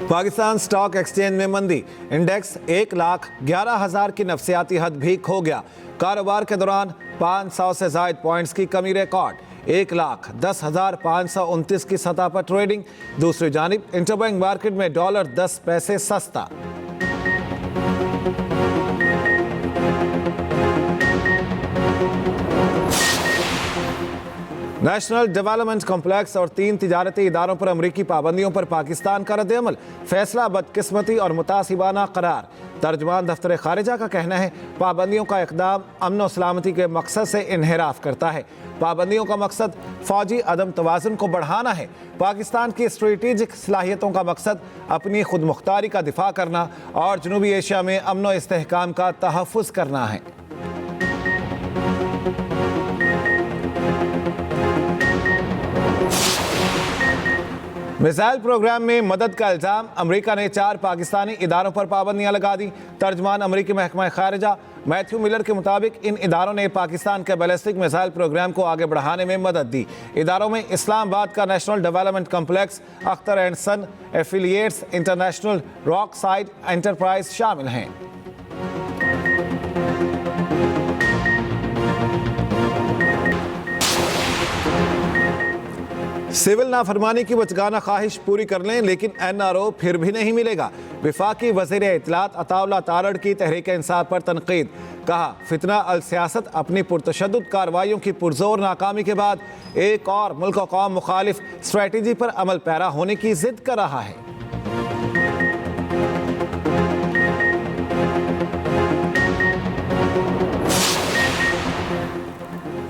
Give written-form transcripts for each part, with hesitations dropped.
Pakistan stock exchange में मंदी, index 1,11,000 की नफसियाती हद भी खो गया। कारोबार के दौरान 500 से जायद पॉइंट्स की कमी रिकॉर्ड, 1,10,529 की सतह पर ट्रेडिंग। दूसरी जानिब इंटरबैंक मार्केट में डॉलर 10 पैसे सस्ता। नेशनल डेवलपमेंट कॉम्प्लेक्स और 3 तिजारती इदारों पर अमरीकी पाबंदियों पर पाकिस्तान का रद्द-ए-अमल, फैसला बदकिस्मती और मुतासिबाना करार। तर्जुमान दफ्तर खारिजा का कहना है पाबंदियों का इक़दाम अमन और सलामती के मकसद से इन्हिराफ करता है। पाबंदियों का मकसद फौजी अदम तवाज़ुन को बढ़ाना है। पाकिस्तान की स्ट्रेटेजिक सलाहियतों का मकसद अपनी खुद मुख्तारी का दिफा करना और जनूबी एशिया में अमन और इस्तेहकाम का तहफ़्फ़ुज़ करना है। मिसाइल प्रोग्राम में मदद का इल्ज़ाम, अमरीका ने 4 पाकिस्तानी इदारों पर पाबंदियां लगा दी। तर्जमान अमरीकी महकमा खारिजा मैथ्यू मिलर के मुताबिक इन इदारों ने पाकिस्तान के बैलिस्टिक मिसाइल प्रोग्राम को आगे बढ़ाने में मदद दी। इदारों में इस्लामाबाद का national development complex, Akhtar and son affiliates, international rock side enterprise शामिल हैं। सिविल नाफरमानी की बचगाना ख्वाहिश पूरी कर लें लेकिन NRO फिर भी नहीं मिलेगा। वफाकी वज़ीर इत्तलात अताउल्लाह तारड़ की तहरीक इंसाफ पर तनकीद, कहा फितना अल सियासत अपनी पुरतशद्दुद कार्रवाइयों की पुरजोर नाकामी के बाद एक और मुल्क कौम मुखालिफ स्ट्रेटजी पर अमल पैरा होने की जिद कर रहा है।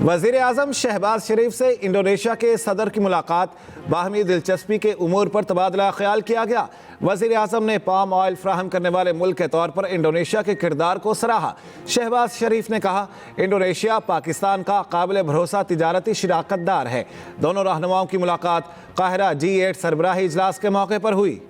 वज़ीर आज़म शहबाज शरीफ से इंडोनेशिया के सदर की मुलाकात, बाहमी दिलचस्पी के उमूर पर तबादला ख्याल किया गया। वज़ीर आज़म ने पाम ऑयल फ्राहम करने वाले मुल्क के तौर पर इंडोनेशिया के किरदार को सराहा। शहबाज शरीफ ने कहा इंडोनेशिया पाकिस्तान का काबिल भरोसा तिजारती शिराकतदार है। दोनों रहनुमाओं की मुलाकात काहिरा G8 सरबराही इजलास के मौके पर हुई।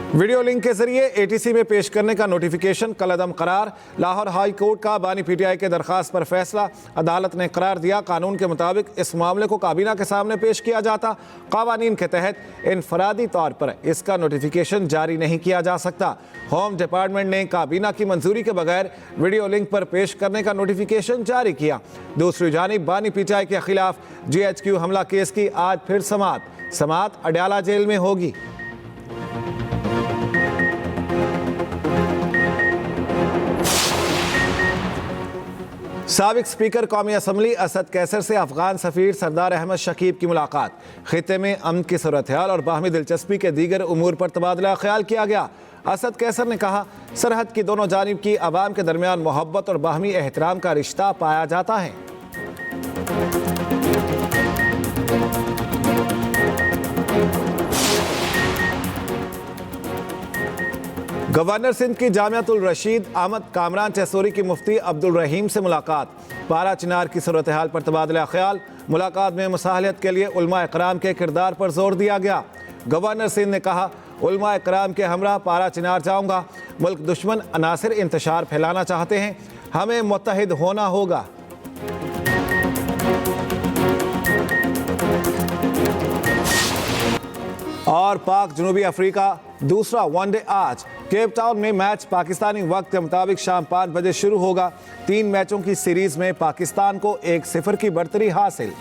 वीडियो लिंक के जरिए ATC में पेश करने का नोटिफिकेशन कलअदम करार, लाहौर हाई कोर्ट का बानी PTI के दरखास्त पर फैसला। अदालत ने करार दिया कानून के मुताबिक इस मामले को काबीना के सामने पेश किया जाता। कावानीन के तहत इनफरादी तौर पर इसका नोटिफिकेशन जारी नहीं किया जा सकता। होम डिपार्टमेंट ने काबीना की मंजूरी के बगैर वीडियो लिंक पर पेश करने का नोटिफिकेशन जारी किया। दूसरी जानिब बानी PTI के खिलाफ GHQ हमला केस की आज फिर समाअत अडयाला जेल में होगी। साबिक स्पीकर कौमी असम्बली असद कैसर से अफगान सफीर सरदार अहमद शकीब की मुलाकात, खित्ते में अमन की सूरत हाल और बाहमी दिलचस्पी के दीगर उमूर पर तबादला ख्याल किया गया। असद कैसर ने कहा सरहद की दोनों जानिब की आवाम के दरमियान मोहब्बत और बाहमी एहतराम का रिश्ता पाया जाता है। गवर्नर सिंध की जामियातुल रशीद अहमद कामरान चैसोरी की मुफ्ती अब्दुल रहीम से मुलाकात, पारा चिनार की सूरत हाल पर तबादला ख्याल। मुलाकात में मुसाहलत के लिए उलमा इकराम के किरदार पर जोर दिया गया। गवर्नर सिंध ने कहा उलमा इकराम के हमरा पारा चिनार जाऊंगा। मुल्क दुश्मन अनासिर इंतशार फैलाना चाहते हैं, हमें मुत्तहिद होना होगा। और पाक जनूबी अफ्रीका दूसरा वनडे आज केप टाउन में मैच पाकिस्तानी वक्त के मुताबिक शाम 5 बजे शुरू होगा। 3 मैचों की सीरीज में पाकिस्तान को 1-0 की बढ़तरी हासिल।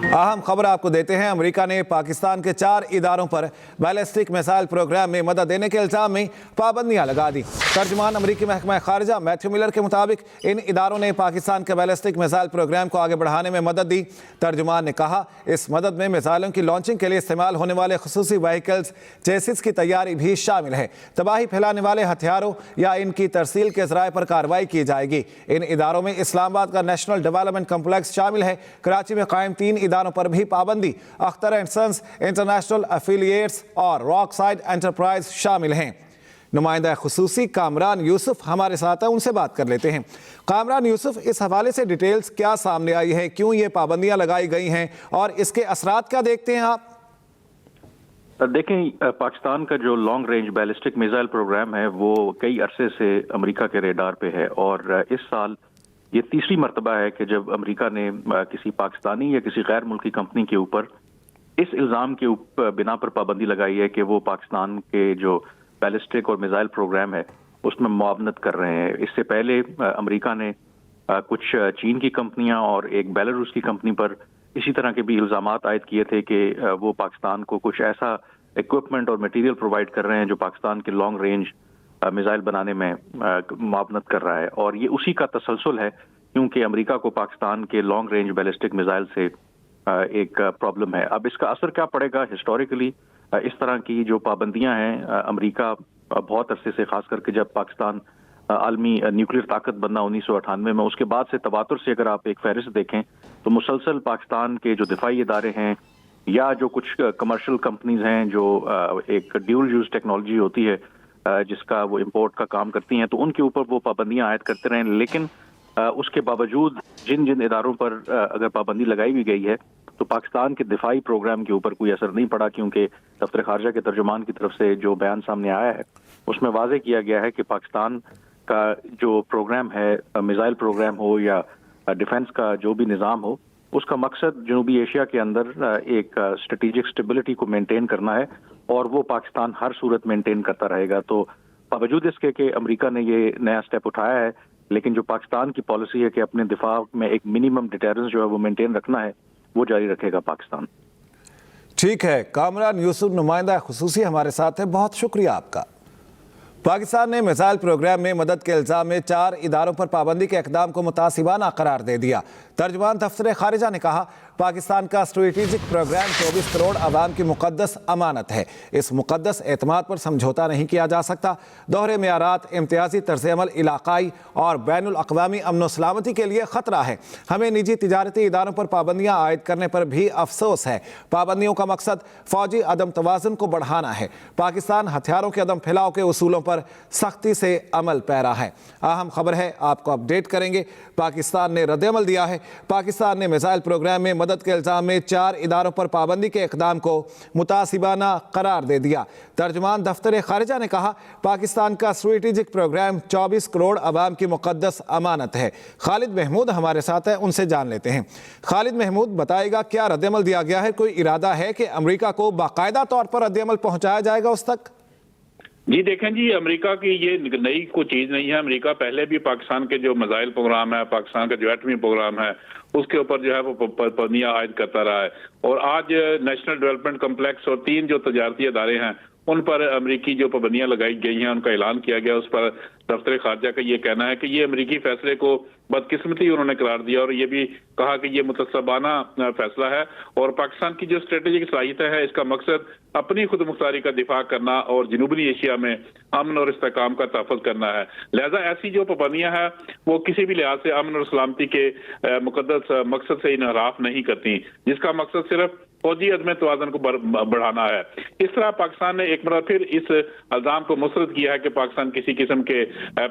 अहम खबर आपको देते हैं, अमेरिका ने पाकिस्तान के 4 इदारों पर बैलिस्टिक मिसाइल प्रोग्राम में मदद देने के इल्जाम में पाबंदियां लगा दी। तर्जुमान अमरीकी महकमा खारिजा मैथ्यू मिलर के मुताबिक इन इदारों ने पाकिस्तान के बैलिस्टिक मिसाइल प्रोग्राम को आगे बढ़ाने में मदद दी। तर्जुमान ने कहा इस मदद में मिसाइलों की लॉन्चिंग के लिए इस्तेमाल होने वाले खुसूसी व्हीकल्स चेसिस की तैयारी भी शामिल है। तबाही फैलाने वाले हथियारों या इनकी तरसील के ज़राए पर कार्रवाई की जाएगी। इन इदारों में इस्लामाबाद का नेशनल डेवलपमेंट कॉम्प्लेक्स शामिल है। कराची में कायम 3 इदारों पर भी पाबंदी, Akhtar and sons, international affiliates और रॉक साइड एंटरप्राइज शामिल हैं। नुमाइंदा खुसूसी कामरान यूसुफ हमारे साथ है, उनसे बात कर लेते हैं। कामरान यूसुफ, इस हवाले से डिटेल्स क्या सामने आई है, क्यों ये पाबंदियां लगाई गई हैं और इसके असरात क्या देखते हैं आप? देखें, पाकिस्तान का जो long range ballistic missile program है वो कई अरसे से अमेरिका के रेडार पे है और इस साल ये तीसरी मर्तबा है कि जब अमेरिका ने किसी पाकिस्तानी या किसी गैर मुल्की कंपनी के ऊपर इस इल्ज़ाम के बिना पर पाबंदी लगाई है कि वो पाकिस्तान के जो बैलिस्टिक और मिसाइल प्रोग्राम है उसमें मुआवनत कर रहे हैं। इससे पहले अमेरिका ने कुछ चीन की कंपनियां और एक बेलारूस की कंपनी पर इसी तरह के भी इल्जामात आयद किए थे कि वो पाकिस्तान को कुछ ऐसा इक्विपमेंट और मटेरियल प्रोवाइड कर रहे हैं जो पाकिस्तान के लॉन्ग रेंज मिसाइल बनाने में मुआवनत कर रहा है। और ये उसी का तसलसल है क्योंकि अमेरिका को पाकिस्तान के लॉन्ग रेंज बैलिस्टिक मिसाइल से एक प्रॉब्लम है। अब इसका असर क्या पड़ेगा हिस्टोरिकली, इस तरह की जो पाबंदियां हैं अमेरिका बहुत अरसे से, खास करके जब पाकिस्तान आलमी न्यूक्लियर ताकत बनना 1998 में, उसके बाद से तवातुर से अगर आप एक फहरिस्त देखें तो मुसलसल पाकिस्तान के जो दिफाई इदारे हैं या जो कुछ कमर्शियल कंपनीज हैं जो एक ड्यूल यूज टेक्नोलॉजी होती है जिसका वो इंपोर्ट का काम करती हैं, तो उनके ऊपर वो पाबंदियां आयद करते रहे। लेकिन उसके बावजूद जिन जिन इदारों पर अगर पाबंदी लगाई भी गई है तो पाकिस्तान के दिफाई प्रोग्राम के ऊपर कोई असर नहीं पड़ा, क्योंकि दफ्तर खारजा के तर्जुमान की तरफ से जो बयान सामने आया है उसमें वाज़ेह किया गया है कि पाकिस्तान का जो प्रोग्राम है, मिसाइल प्रोग्राम हो या डिफेंस का जो भी निज़ाम हो, उसका मकसद जनूबी एशिया के अंदर एक स्ट्रेटेजिक स्टेबिलिटी को मेंटेन करना है और वो पाकिस्तान हर सूरत मेंटेन करता रहेगा। तो बावजूद इसके कि अमेरिका ने ये नया स्टेप उठाया है, लेकिन जो पाकिस्तान की पॉलिसी है कि अपने दिफा में एक मिनिमम डिटेरेंस जो है वो मेंटेन रखना है, वो जारी रखेगा पाकिस्तान। ठीक है, कामरान यूसुफ नुमाइंदा खुसूसी हमारे साथ है, बहुत शुक्रिया आपका। पाकिस्तान ने मिसाइल प्रोग्राम में मदद के इल्ज़ाम में 4 इदारों पर पाबंदी के इक़दाम को मुतासिबाना करार दे दिया। तर्जुमान दफ्तर खारिजा ने कहा, पाकिस्तान का स्ट्रेटेजिक प्रोग्राम 24 करोड़ आवाम की मुक़द्दस अमानत है। इस मुक़द्दस एतमाद पर समझौता नहीं किया जा सकता। दोहरे मेयारात, इम्तियाजी तर्ज़ अमल इलाक़ाई और बैनुल अक़वामी अमन व सलामती के लिए ख़तरा है। हमें निजी तिजारती इदारों पर पाबंदियाँ आयद करने पर भी अफसोस है। पाबंदियों का मकसद फ़ौजी अदम तवाज़ुन को बढ़ाना है। पाकिस्तान हथियारों के अदम फैलाव के उसूलों पर सख्ती से अमल पैरा है। अहम खबर है, आपको अपडेट करेंगे। पाकिस्तान ने रद्द-ए-अमल दिया है। पाकिस्तान ने मिसाइल प्रोग्राम में मदद के इल्ज़ाम में 4 इदारों पर पाबंदी के इक़दाम को मुतासिबाना करार दे दिया। तर्जुमान दफ्तर खारिजा ने कहा, पाकिस्तान का स्ट्रेटेजिक प्रोग्राम 24 करोड़ अवाम की मुक़द्दस अमानत है। खालिद महमूद हमारे साथ है, उनसे जान लेते हैं। खालिद महमूद, बताएगा क्या रद्द-ए-अमल दिया गया है? कोई इरादा है कि अमेरिका को बाकायदा तौर पर रद्द-ए-अमल पहुँचाया जाएगा उस तक? जी देखें जी, अमेरिका की ये नई कोई चीज नहीं है। अमेरिका पहले भी पाकिस्तान के जो मिसाइल प्रोग्राम है, पाकिस्तान का जो एटमी प्रोग्राम है, उसके ऊपर जो है वो पाबंदियां आयद करता रहा है। और आज नेशनल डेवलपमेंट कम्प्लेक्स और 3 जो तजारती अदारे हैं उन पर अमेरिकी जो पाबंदियां लगाई गई हैं उनका ऐलान किया गया। उस पर दफ्तर खारजा का ये कहना है कि ये अमेरिकी फैसले को बदकिस्मती उन्होंने करार दिया और ये भी कहा कि ये मुतसबाना फैसला है और पाकिस्तान की जो स्ट्रेटेजिक सलाहियत है इसका मकसद अपनी खुद मुख्तारी का दिफा करना और जनूबी एशिया में अमन और इस्तेहकाम का तहफ़्फ़ुज़ करना है। लिहाजा ऐसी जो पाबंदियां हैं वो किसी भी लिहाज से अमन और सलामती के मुकद्दस मकसद से इनहराफ नहीं करती, जिसका मकसद सिर्फ फौजी अदम तवाज़ुन को बढ़ाना है। इस तरह पाकिस्तान ने एक बार फिर इस इल्ज़ाम को मुस्तरद किया है कि पाकिस्तान किसी किस्म के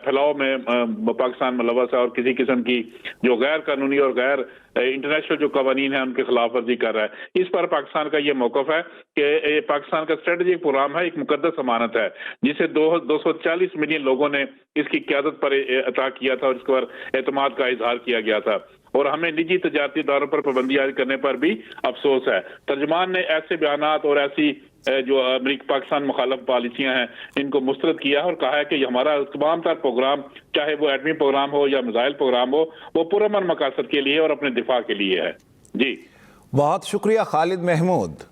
फैलाव में पाकिस्तान मुलव्वस है और किसी किस्म की जो गैर कानूनी और गैर इंटरनेशनल जो कवानीन है उनकी खिलाफ वर्जी कर रहा है। इस पर पाकिस्तान का ये मौक़िफ़ है कि पाकिस्तान का स्ट्रेटेजिक प्रोग्राम है, एक मुकद्दस अमानत है जिसे 240 मिलियन लोगों ने इसकी क़यादत पर अता किया था और इसके पर एतमाद का इजहार किया गया था। और हमें निजी तजारती इदारों पर पाबंदी आयद करने पर भी अफसोस है। तर्जुमान ने ऐसे बयानात और ऐसी जो अमेरिका पाकिस्तान मुखालफ पॉलिसियां हैं इनको मुस्तरद किया है और कहा है कि हमारा तमाम तर प्रोग्राम, चाहे वो एटमी प्रोग्राम हो या मिसाइल प्रोग्राम हो, वो पुरअमन मकासद के लिए और अपने दिफा के लिए है। जी बहुत शुक्रिया खालिद महमूद।